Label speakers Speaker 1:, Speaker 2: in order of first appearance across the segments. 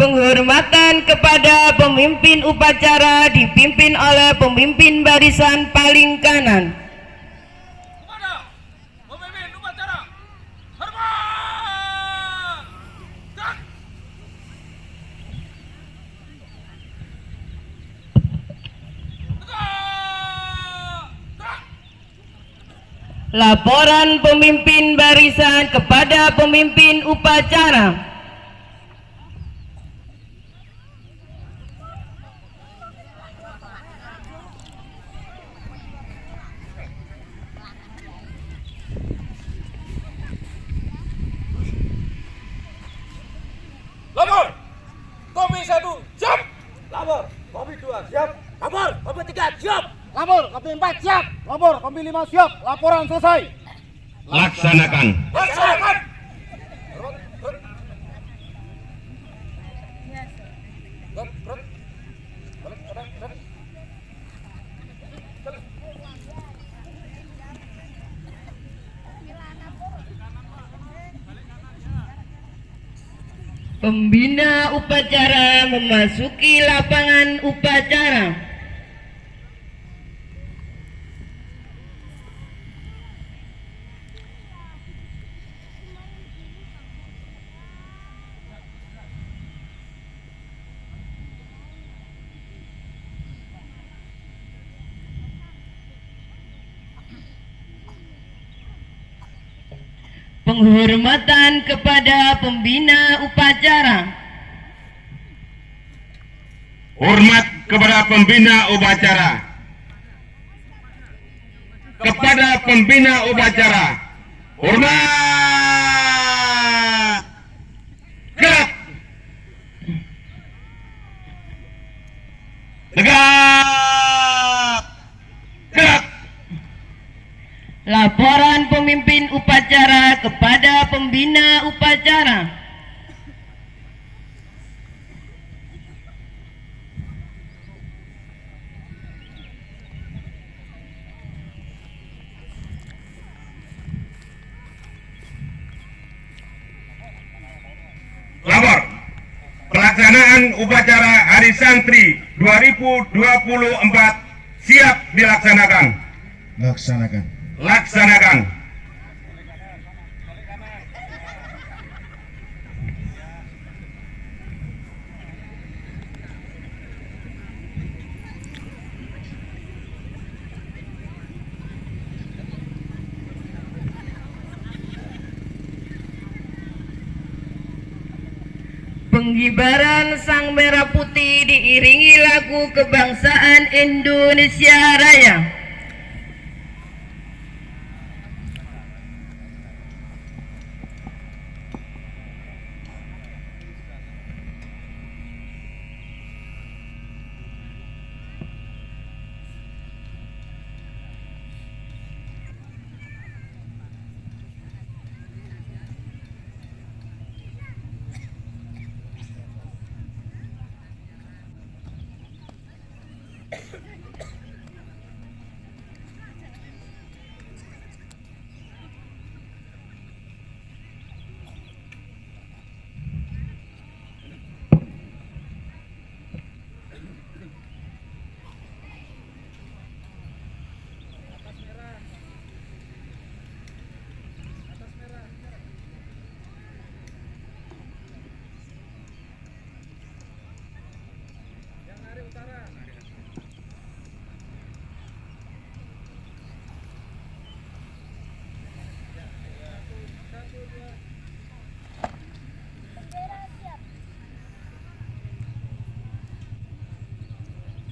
Speaker 1: Penghormatan kepada pemimpin upacara dipimpin oleh pemimpin barisan paling kanan.
Speaker 2: Kepada pemimpin upacara, hormat! Gerak! Tegak! Gerak!
Speaker 1: Laporan pemimpin barisan kepada pemimpin upacara.
Speaker 2: Lapor! Kopi 1, siap! Lapor! Kopi 2, siap! Lapor! Kopi 3, siap!
Speaker 3: Lapor, kopi 4 siap. Lapor, kopi 5 siap. Laporan selesai.
Speaker 4: Laksanakan.
Speaker 2: Laksanakan!
Speaker 1: Pembina upacara memasuki lapangan upacara. Penghormatan kepada pembina upacara.
Speaker 4: Hormat kepada pembina upacara. Kepada pembina upacara. Hormat. Gerak. Tegak. Gerak.
Speaker 1: Laporan pemimpin upacara kepada pembina upacara.
Speaker 4: Lapor. Pelaksanaan upacara Hari Santri 2024 siap dilaksanakan.
Speaker 5: Laksanakan.
Speaker 4: Laksanakan.
Speaker 1: Pengibaran Sang Merah Putih diiringi lagu kebangsaan Indonesia Raya.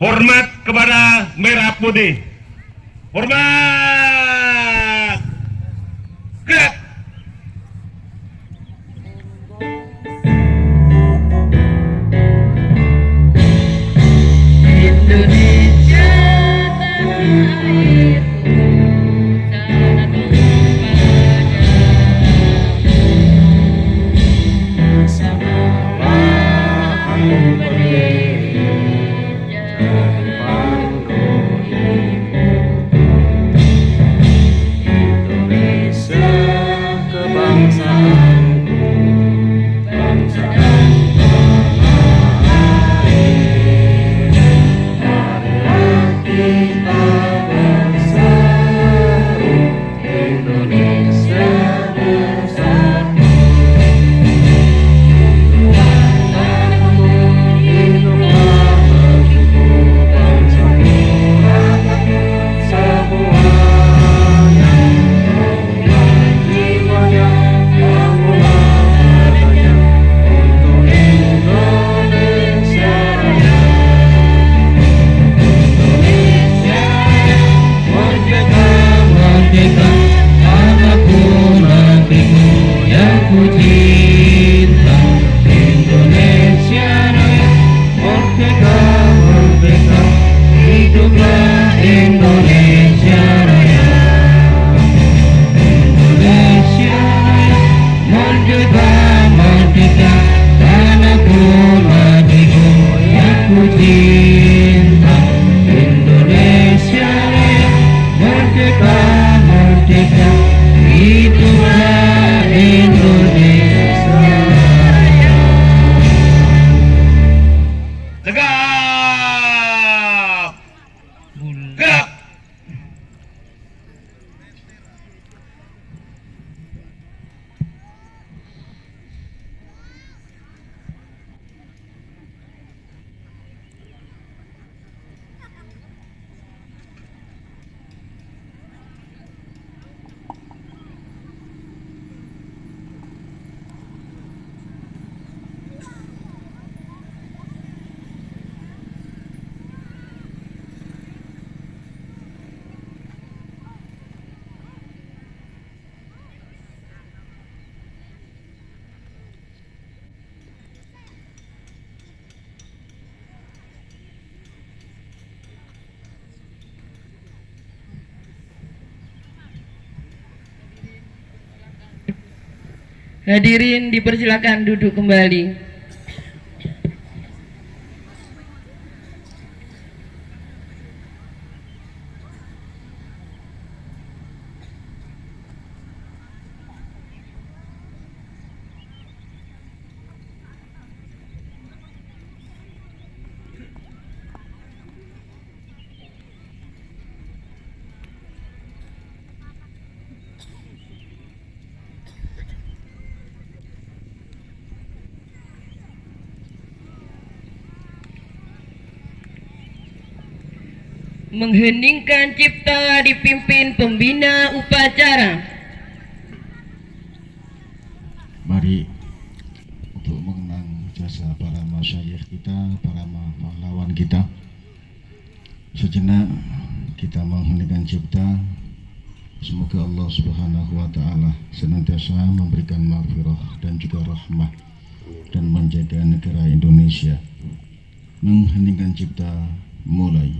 Speaker 4: Hormat kepada Merah Putih. Hormat. Gerak.
Speaker 1: Indonesia tanah airku, tanah tumpah darahmu, bersama Hadirin dipersilakan duduk kembali. Mengheningkan cipta dipimpin pembina upacara.
Speaker 5: Mari untuk mengenang jasa para masyayikh kita, para pahlawan kita. Sejenak kita mengheningkan cipta. Semoga Allah Subhanahu wa taala senantiasa memberikan maghfirah dan juga rahmah dan menjaga negara Indonesia. Mengheningkan cipta mulai.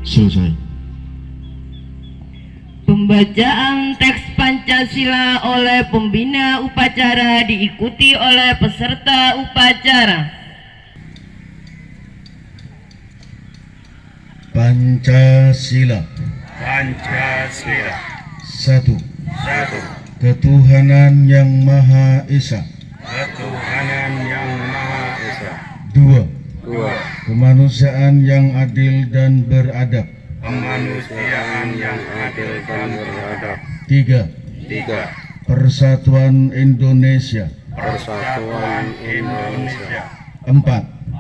Speaker 5: Selesai.
Speaker 1: Pembacaan teks Pancasila oleh pembina upacara diikuti oleh peserta upacara.
Speaker 5: Pancasila.
Speaker 4: Pancasila.
Speaker 5: 1.
Speaker 4: Satu.
Speaker 5: Ketuhanan yang Maha Esa.
Speaker 4: Ketuhanan yang Maha Esa.
Speaker 5: 2.
Speaker 2: Dua.
Speaker 5: Kemanusiaan yang adil dan beradab.
Speaker 4: Kemanusiaan yang adil dan beradab.
Speaker 5: 3.
Speaker 2: Tiga.
Speaker 5: Persatuan Indonesia.
Speaker 2: Persatuan Indonesia.
Speaker 5: 4.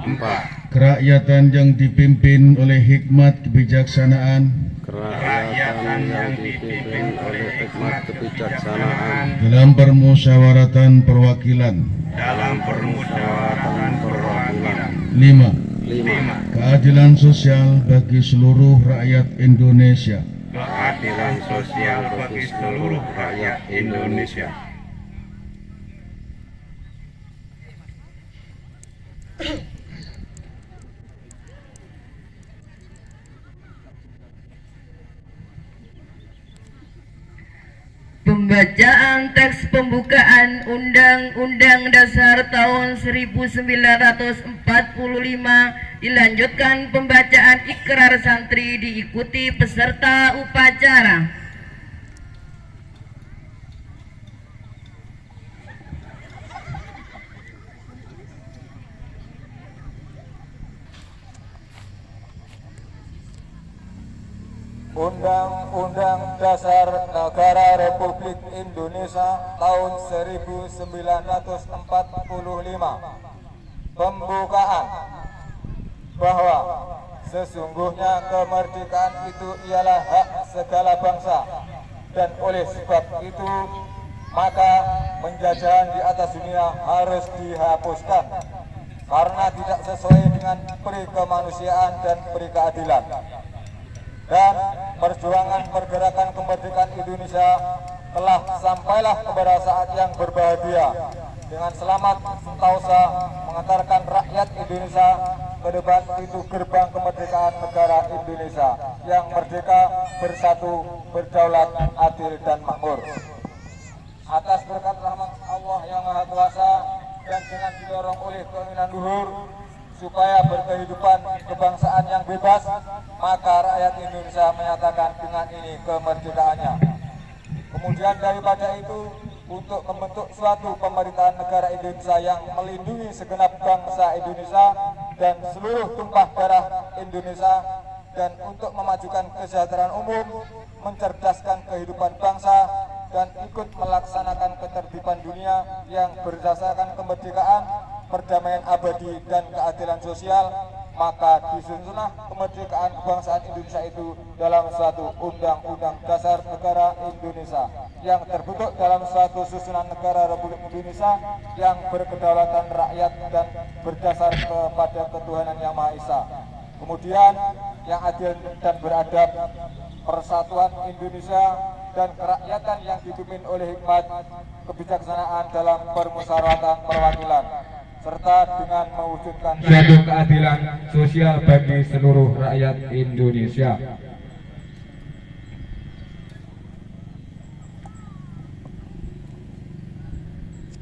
Speaker 2: Empat.
Speaker 5: Kerakyatan yang dipimpin oleh hikmat kebijaksanaan
Speaker 2: Kerakyatan yang dipimpin oleh hikmat kebijaksanaan
Speaker 5: dalam permusyawaratan perwakilan.
Speaker 4: Dalam permusyawaratan perwakilan.
Speaker 5: 5.
Speaker 2: lima.
Speaker 5: Keadilan sosial bagi seluruh rakyat Indonesia.
Speaker 4: Keadilan sosial bagi seluruh rakyat Indonesia.
Speaker 1: Pembacaan teks pembukaan Undang-Undang Dasar tahun 1945 dilanjutkan pembacaan ikrar santri diikuti peserta upacara.
Speaker 2: Undang-Undang Dasar Negara Republik Indonesia tahun 1945. Pembukaan bahwa sesungguhnya kemerdekaan itu ialah hak segala bangsa, dan oleh sebab itu maka penjajahan di atas dunia harus dihapuskan karena tidak sesuai dengan peri kemanusiaan dan peri keadilan. Dan perjuangan pergerakan kemerdekaan Indonesia telah sampailah kepada saat yang berbahagia dengan selamat sentosa mengantarkan rakyat Indonesia ke depan pintu gerbang kemerdekaan negara Indonesia yang merdeka, bersatu, berdaulat, adil dan makmur. Atas berkat rahmat Allah yang Maha Kuasa dan dengan didorong oleh keinginan luhur supaya berkehidupan kebangsaan yang bebas, maka rakyat Indonesia menyatakan dengan ini kemerdekaannya. Kemudian daripada itu, untuk membentuk suatu pemerintahan negara Indonesia yang melindungi segenap bangsa Indonesia dan seluruh tumpah darah Indonesia, dan untuk memajukan kesejahteraan umum, mencerdaskan kehidupan bangsa, dan ikut melaksanakan ketertiban dunia yang berdasarkan kemerdekaan, perdamaian abadi, dan keadilan sosial, maka disusunlah kemerdekaan kebangsaan Indonesia itu dalam suatu Undang-Undang Dasar Negara Indonesia yang terbentuk dalam suatu susunan negara Republik Indonesia yang berkedaulatan rakyat dan berdasar kepada ketuhanan yang Maha Esa. Kemudian yang adil dan beradab, persatuan Indonesia dan kerakyatan yang dipimpin oleh hikmat kebijaksanaan dalam permusyawaratan perwakilan, serta dengan mewujudkan
Speaker 6: suatu keadilan sosial bagi seluruh rakyat Indonesia.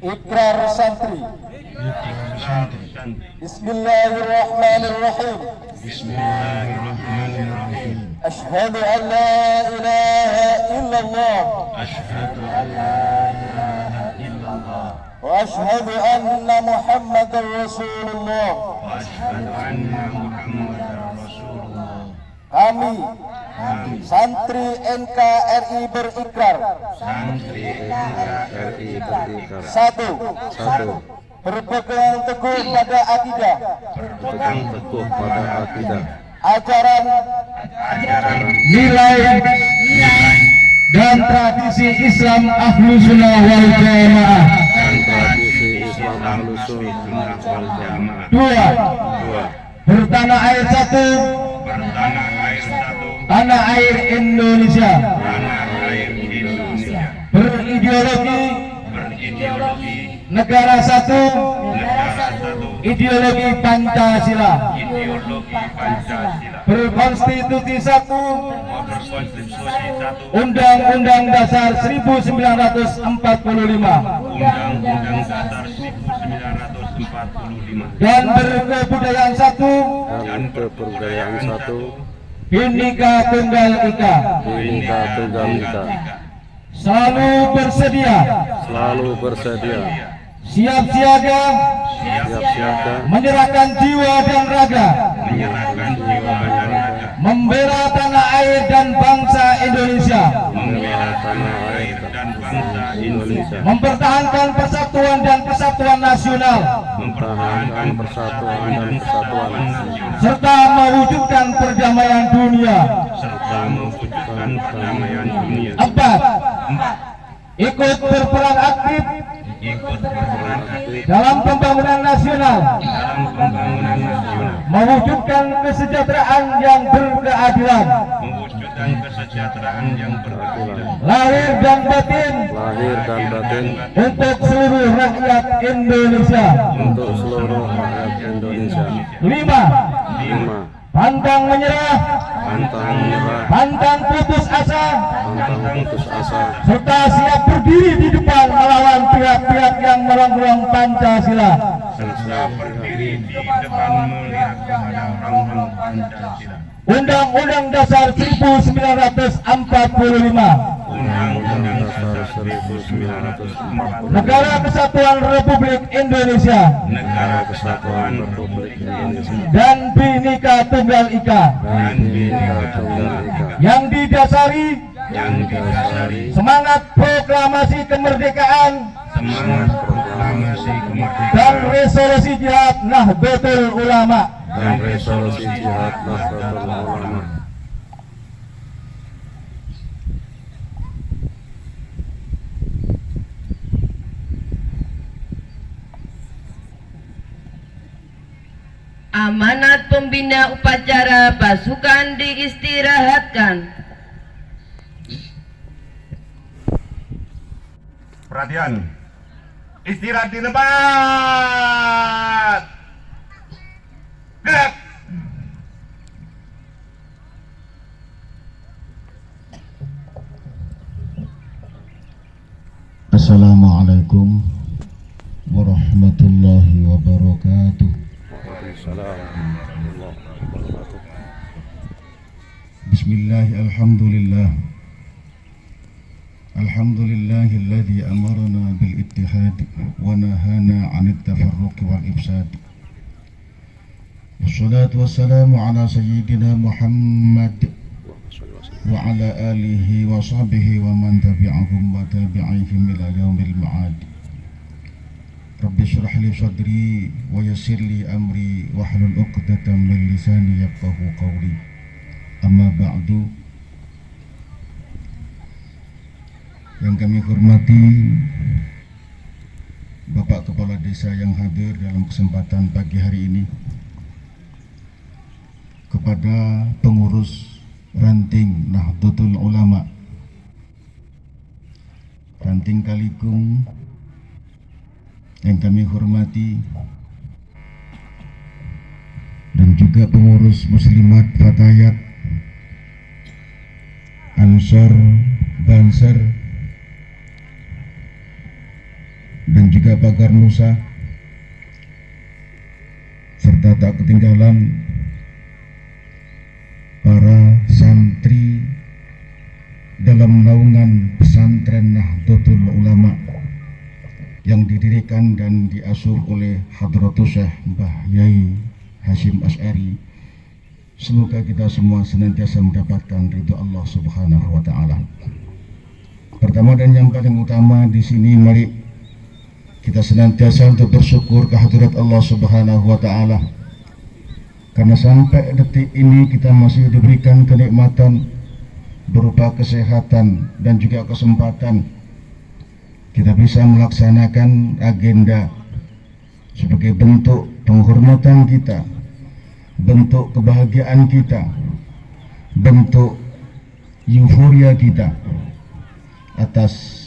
Speaker 2: Ikrar santri. Bismillahirrahmanirrahim.
Speaker 5: Bismillahirrahmanirrahim.
Speaker 2: Asyhadu an la ilaha illallah.
Speaker 5: Asyhadu an la ilaha illallah.
Speaker 2: وأشهد أن محمد رسول الله.
Speaker 5: Asyhadu anna Muhammadar Rasulullah.
Speaker 2: Kami santri NKRI berikrar.
Speaker 4: Santri NKRI berikrar.
Speaker 2: Satu, berpegang teguh pada akidah,
Speaker 4: Berpegang teguh pada akidah,
Speaker 2: ajaran,
Speaker 6: Nilai dan tradisi Islam Ahlus Sunnah wal Jamaah.
Speaker 4: dan tradisi Islam Ahlus Sunnah wal Jamaah.
Speaker 6: Dua,
Speaker 4: Dua,
Speaker 6: bertanah air satu, tanah air Indonesia.
Speaker 4: tanah air Indonesia.
Speaker 6: Berideologi negara satu, ideologi Pancasila. Berkonstitusi satu, Undang-Undang Dasar 1945. Dan berkebudayaan satu,
Speaker 4: Dan kebudayaan satu,
Speaker 6: Bhinneka Tunggal Ika.
Speaker 4: Bhinneka Tunggal Ika.
Speaker 6: Selalu bersedia,
Speaker 4: Selalu bersedia,
Speaker 6: siap siaga,
Speaker 4: siap siaga,
Speaker 6: menyerahkan jiwa dan raga, membela tanah air dan bangsa Indonesia,
Speaker 4: membela tanah air dan bangsa Indonesia,
Speaker 6: mempertahankan persatuan dan kesatuan nasional,
Speaker 4: mempertahankan persatuan dan kesatuan nasional,
Speaker 6: serta mewujudkan perdamaian dunia.
Speaker 4: serta mewujudkan perdamaian dunia.
Speaker 6: Empat, ikut berperan aktif dalam pembangunan nasional, mewujudkan kesejahteraan yang berkeadilan, lahir dan batin
Speaker 4: Lahir dan batin
Speaker 6: untuk seluruh rakyat Indonesia.
Speaker 4: untuk seluruh rakyat Indonesia.
Speaker 6: Lima,
Speaker 4: 5.
Speaker 6: pantang menyerah,
Speaker 4: Pantang menyerah,
Speaker 6: pantang putus asa,
Speaker 4: pantang putus asa,
Speaker 6: serta siap berdiri di depan melawan pihak-pihak yang merongrong Pancasila.
Speaker 4: dan siap berdiri di depan melihat kepada orang-orang Pancasila.
Speaker 6: Undang-Undang Dasar 1945,
Speaker 4: Undang-Undang Dasar 1945,
Speaker 6: Negara Kesatuan Republik Indonesia,
Speaker 4: Negara Kesatuan Republik Indonesia,
Speaker 6: dan Bhinneka Tunggal Ika,
Speaker 4: dan Bhinneka Tunggal Ika,
Speaker 6: yang didasari
Speaker 4: yang didasari
Speaker 6: semangat proklamasi kemerdekaan
Speaker 4: semangat proklamasi kemerdekaan
Speaker 6: dan resolusi jihad Nahdlatul Ulama.
Speaker 4: dan resolusi jihad Nahdlatul Ulama.
Speaker 1: Amanat pembina upacara pasukan diistirahatkan.
Speaker 4: Perhatian. Istirahat di tempat. Gerak.
Speaker 5: Assalamualaikum warahmatullahi wabarakatuh. Bismillah, alhamdulillah. Alhamdulillahilladzi amarna bil ittihad wa nahana 'anit tafarruq wal ifsad. Wassalatu wassalamu ala sayyidina Muhammad wa ala alihi wa sahbihi wa man tabi'ahum wa tabi'ihim ila yaumil ma'ad. Rabbi shrah li sadri wa yassir li amri wahlul 'uqdatam min lisani yafqahu qawli. Amma ba'du. Yang kami hormati Bapak Kepala Desa yang hadir dalam kesempatan pagi hari ini, kepada pengurus Ranting Nahdlatul Ulama, Ranting Kalikung yang kami hormati, dan juga pengurus Muslimat Fatayat, Ansor, Banser, dan juga Pagar Nusa, serta tak ketinggalan para santri dalam naungan pesantren Nahdlatul Ulama yang didirikan dan diasuh oleh Hadratus Syekh Mbah Yai Hasyim Asy'ari. Semoga kita semua senantiasa mendapatkan ridho Allah Subhanahu wa taala. Pertama dan yang paling utama di sini, mari kita senantiasa untuk bersyukur kehadirat Allah Subhanahu wa taala, karena sampai detik ini kita masih diberikan kenikmatan berupa kesehatan dan juga kesempatan kita bisa melaksanakan agenda sebagai bentuk penghormatan kita, bentuk kebahagiaan kita, bentuk euforia kita atas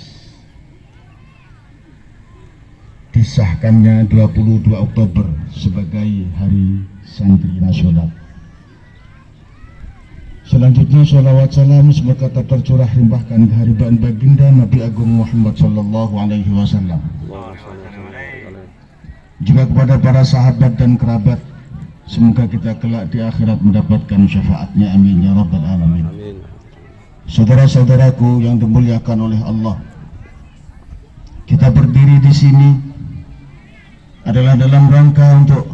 Speaker 5: disahkannya 22 Oktober sebagai Hari Santri Nasional. Selanjutnya salawat salam semoga tak tercurah limpahkan kehadiran baginda Nabi Agung Muhammad sallallahu alaihi wasallam, juga kepada para sahabat dan kerabat. Semoga kita kelak di akhirat mendapatkan syafaatnya, amin ya rabbal alamin. Saudara-saudaraku yang dimuliakan oleh Allah, kita berdiri di sini adalah dalam rangka untuk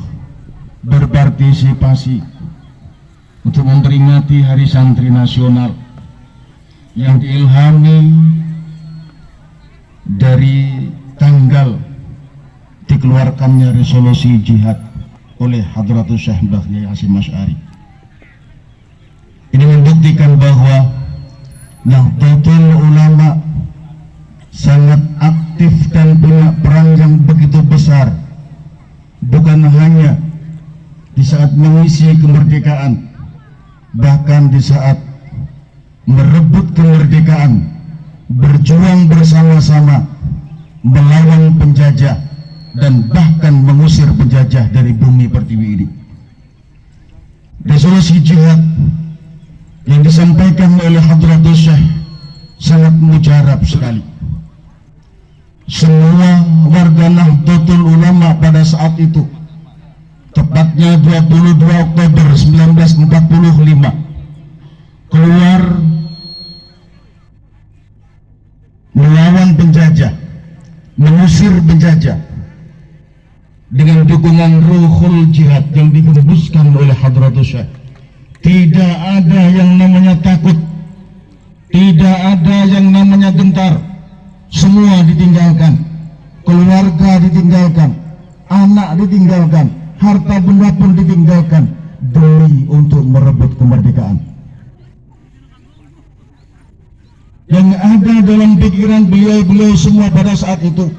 Speaker 5: berpartisipasi untuk memperingati Hari Santri Nasional yang diilhami dari tanggal dikeluarkannya resolusi jihad oleh Hadratus Syekh Mbah Yai Hasyim Asy'ari. Ini membuktikan bahwa Nahdlatul Ulama sangat aktif dan punya peran yang begitu besar, bukan hanya di saat mengisi kemerdekaan, bahkan di saat merebut kemerdekaan, berjuang bersama-sama melawan penjajah dan bahkan mengusir penjajah dari bumi pertiwi ini. Resolusi jihad yang disampaikan oleh Hadratus Syekh sangat mujarab sekali. Semua warga Nahdlatul Ulama pada saat itu, tepatnya 22 Oktober 1945, keluar melawan penjajah, mengusir penjajah dengan dukungan ruhul jihad yang dihembuskan oleh Hadratus Syekh. Tidak ada yang namanya takut, tidak ada yang namanya gentar. Semua ditinggalkan, keluarga ditinggalkan, anak ditinggalkan, harta benda pun ditinggalkan demi untuk merebut kemerdekaan. Yang ada dalam pikiran beliau semua pada saat itu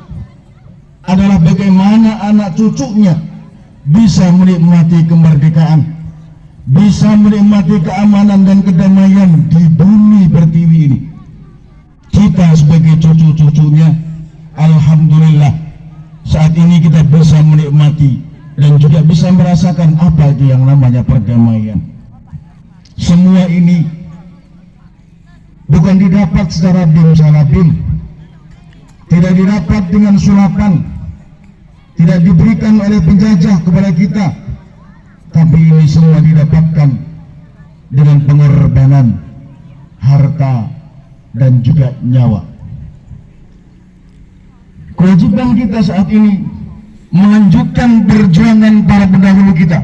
Speaker 5: adalah bagaimana anak cucunya bisa menikmati kemerdekaan, bisa menikmati keamanan dan kedamaian di bumi pertiwi ini. Kita sebagai cucu-cucunya, alhamdulillah saat ini kita bisa menikmati dan juga bisa merasakan apa itu yang namanya perdamaian. Semua ini bukan didapat secara bim-salabim, tidak didapat dengan sulapan, tidak diberikan oleh penjajah kepada kita, tapi ini semua didapatkan dengan pengorbanan harta dan juga nyawa. Kewajiban kita saat ini melanjutkan perjuangan para pendahulu kita.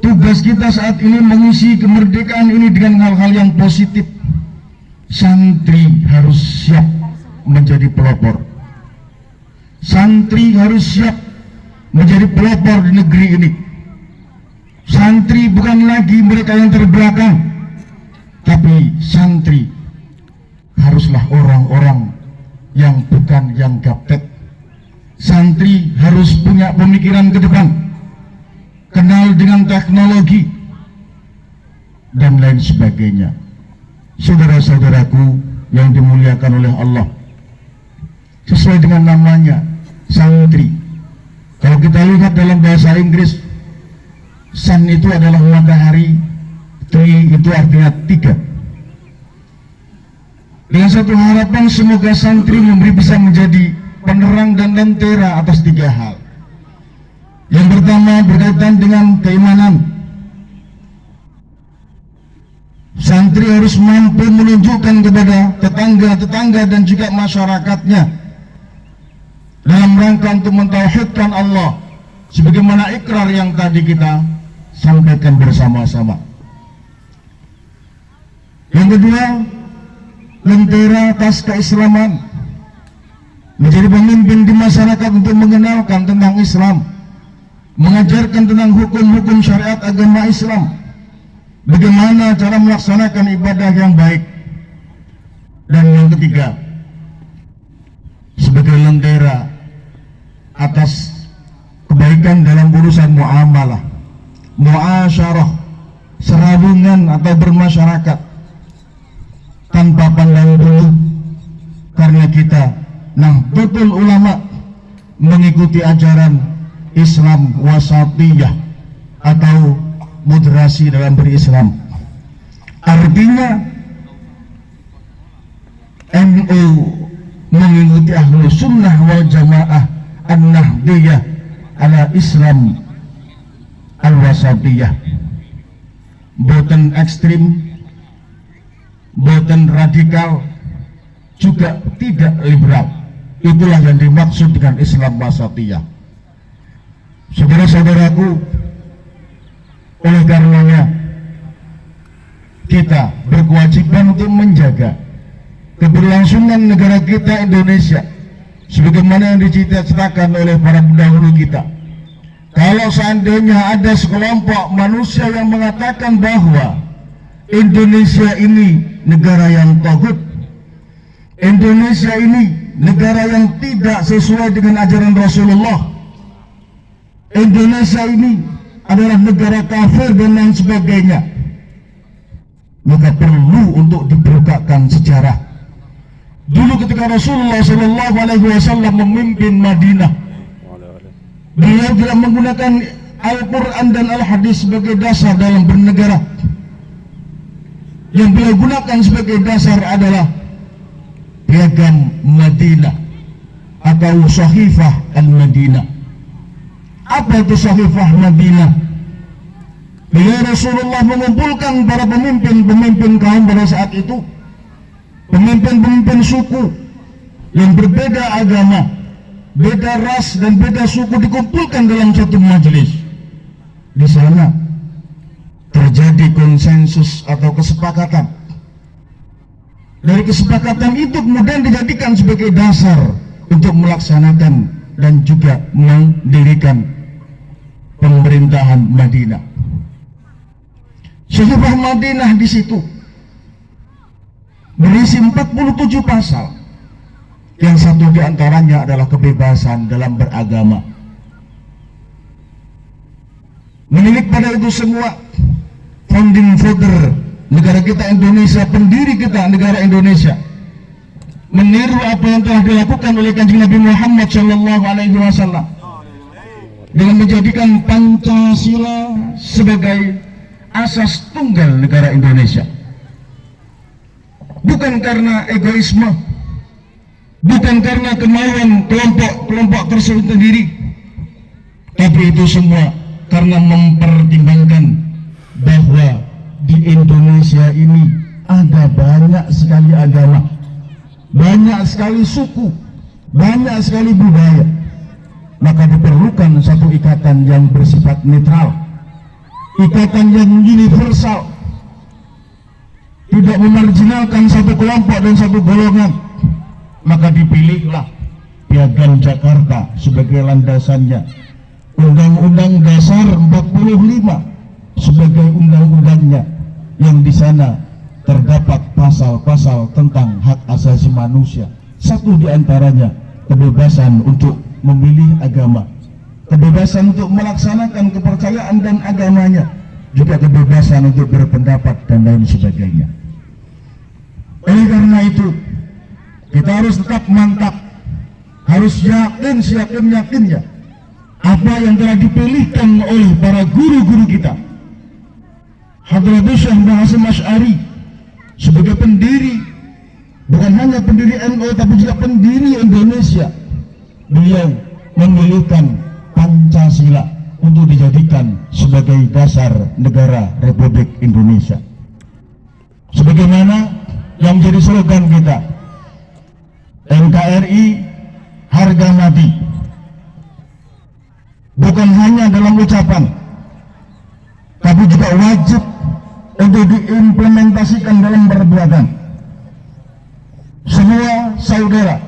Speaker 5: Tugas kita saat ini mengisi kemerdekaan ini dengan hal-hal yang positif. Santri harus siap menjadi pelopor. Santri harus siap menjadi pelopor di negeri ini. Santri bukan lagi mereka yang terbelakang, tapi santri haruslah orang-orang yang bukan yang gaptek. Santri harus punya pemikiran ke depan, kenal dengan teknologi dan lain sebagainya. Saudara-saudaraku yang dimuliakan oleh Allah, sesuai dengan namanya santri. Kalau kita lihat dalam bahasa Inggris, sun itu adalah matahari, tri itu artinya 3. Dengan satu harapan semoga santri bisa menjadi penerang dan lentera atas 3 hal. Yang pertama berkaitan dengan keimanan. Santri harus mampu menunjukkan kepada tetangga-tetangga dan juga masyarakatnya dalam rangka untuk mentauhidkan Allah, sebagaimana ikrar yang tadi kita sampaikan bersama-sama. Yang kedua, lentera atas keislaman, menjadi pemimpin di masyarakat untuk mengenalkan tentang Islam, mengajarkan tentang hukum-hukum syariat agama Islam, bagaimana cara melaksanakan ibadah yang baik. Dan yang ketiga, sebagai lentera atas kebaikan dalam urusan muamalah, muasyarah, serabungan atau bermasyarakat tanpa pandang bulu, karena kita Nahdlatul Ulama mengikuti ajaran Islam wasatiyah atau moderasi dalam berislam. Artinya NU mengikuti ahlu sunnah wal jamaah an-nahdiyah ala Islam al-wasatiyah, boten ekstrim, boten radikal, juga tidak liberal. Itulah yang dimaksud dengan Islam wasatiyah. Saudara-saudaraku, oleh karenanya kita berkewajiban untuk menjaga keberlangsungan negara kita Indonesia sebagaimana yang dicita-citakan oleh para pendahulu kita. Kalau seandainya ada sekelompok manusia yang mengatakan bahwa Indonesia ini negara yang taghut, Indonesia ini negara yang tidak sesuai dengan ajaran Rasulullah, Indonesia ini adalah negara kafir dan lain sebagainya, maka perlu untuk dibukakan sejarah. Dulu ketika Rasulullah SAW memimpin Madinah, beliau tidak menggunakan Al-Quran dan Al-Hadis sebagai dasar dalam bernegara. Yang beliau gunakan sebagai dasar adalah piagam Madinah atau Sahifah Al-Madinah. Apa itu Sahifah Madinah? Beliau Rasulullah mengumpulkan para pemimpin kaum pada saat itu, pemimpin suku yang berbeda agama, beda ras dan beda suku, dikumpulkan dalam satu majelis. Di sana terjadi konsensus atau kesepakatan. Dari kesepakatan itu kemudian dijadikan sebagai dasar untuk melaksanakan dan juga mendirikan pemerintahan Madinah. Sahifah Madinah di situ berisi 47 pasal. Yang satu diantaranya adalah kebebasan dalam beragama. Menilik pada itu semua, founding father negara kita Indonesia, pendiri kita negara Indonesia, meniru apa yang telah dilakukan oleh Kanjeng Nabi Muhammad SAW dengan menjadikan Pancasila sebagai asas tunggal negara Indonesia. Bukan karena egoisme, bukan karena kemauan kelompok-kelompok tersebut sendiri, tapi itu semua karena mempertimbangkan bahwa di Indonesia ini ada banyak sekali agama, banyak sekali suku, banyak sekali budaya. Maka diperlukan satu ikatan yang bersifat netral, ikatan yang universal, tidak memarginalkan satu kelompok dan satu golongan. Maka dipilihlah Piagam Jakarta sebagai landasannya, Undang-Undang Dasar 45 sebagai undang-undangnya, yang di sana terdapat pasal-pasal tentang hak asasi manusia. Satu di antaranya kebebasan untuk memilih agama, kebebasan untuk melaksanakan kepercayaan dan agamanya, juga kebebasan untuk berpendapat dan lain sebagainya. Oleh karena itu, kita harus tetap mantap, harus yakin seyakin-yakinnya apa yang telah dipilihkan oleh para guru-guru kita. Hadratus Syekh Mbah Hasyim Asy'ari sebagai pendiri, bukan hanya pendiri NU tapi juga pendiri Indonesia, beliau memilihkan Pancasila untuk dijadikan sebagai dasar negara Republik Indonesia. Sebagaimana yang menjadi slogan kita, NKRI harga mati. Bukan hanya dalam ucapan, tapi juga wajib untuk diimplementasikan dalam perbuatan. Semua saudara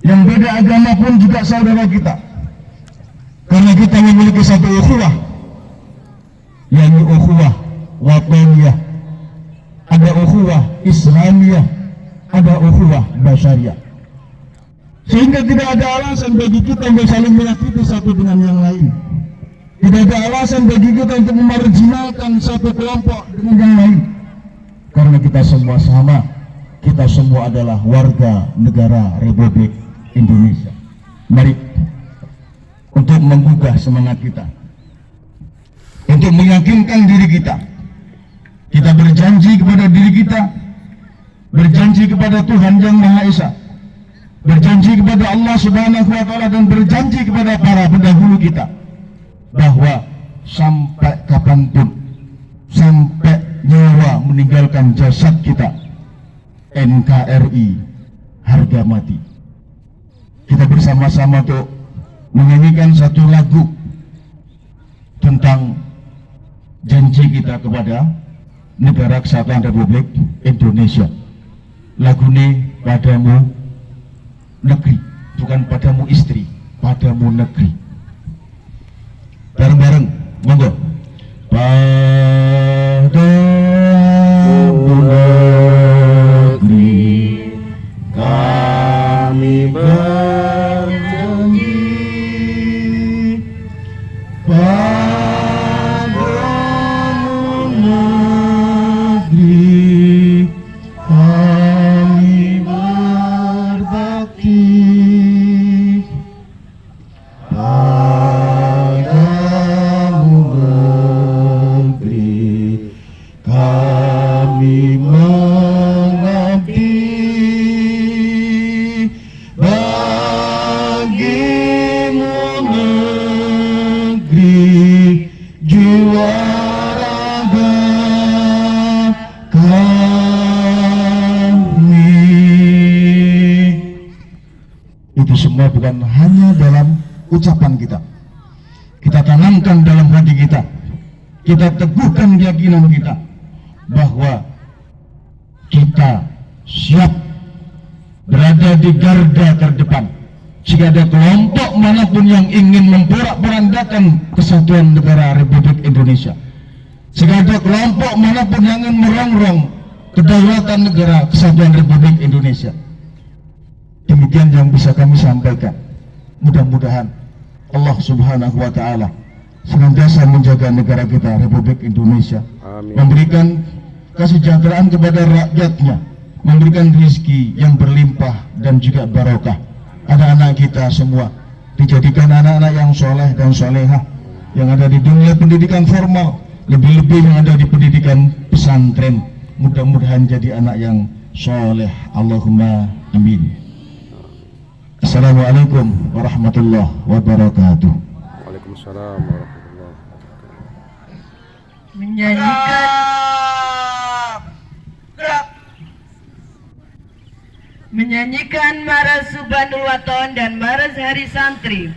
Speaker 5: yang beda agama pun juga saudara kita, karena kita memiliki satu ukhuwah, yakni ukhuwah wataniyah. Ada ukhuwah Islamiyah, ada ukhuwah basyariyah, sehingga tidak ada alasan bagi kita untuk saling menyakiti satu dengan yang lain. Tidak ada alasan bagi kita untuk memarginalkan satu kelompok dengan yang lain, karena kita semua sama. Kita semua adalah warga negara Republik Indonesia. Mari untuk menggugah semangat kita, untuk meyakinkan diri kita, kita berjanji kepada diri kita, berjanji kepada Tuhan Yang Maha Esa, berjanji kepada Allah Subhanahu wa Ta'ala, dan berjanji kepada para pendahulu kita bahwa sampai kapanpun, sampai nyawa meninggalkan jasad kita, NKRI harga mati. Kita bersama-sama untuk menyanyikan satu lagu tentang janji kita kepada Negara Kesatuan Republik Indonesia. Lagu ini padamu negeri, bukan padamu istri, padamu negeri. Bareng-bareng, monggo. Padamu negeri kami berjanji, padamu negeri kami berbakti, padamu negeri kami mengabdi, bagimu negeri jiwa raga kami. Itu semua bukan hanya dalam ucapan kita, kita tanamkan dalam hati kita, kita teguhkan keyakinan kita bahwa kita siap berada di garda terdepan jika ada kelompok manapun yang ingin memporak-porandakan kesatuan negara Republik Indonesia, jika ada kelompok manapun yang ingin merongrong kedaulatan negara kesatuan Republik Indonesia. Demikian yang bisa kami sampaikan. Mudah-mudahan Allah Subhanahu wa Ta'ala senantiasa menjaga negara kita Republik Indonesia, memberikan kesejahteraan kepada rakyatnya, memberikan rezeki yang berlimpah dan juga barokah. Anak-anak kita semua dijadikan anak-anak yang soleh dan solehah, yang ada di dunia pendidikan formal, lebih-lebih yang ada di pendidikan pesantren. Mudah-mudahan jadi anak yang soleh. Allahumma amin. Assalamualaikum warahmatullahi wabarakatuh.
Speaker 7: Waalaikumsalam warahmatullahi wabarakatuh.
Speaker 1: Menyanyikan Maras Subhanul Waton dan Maras Hari Santri.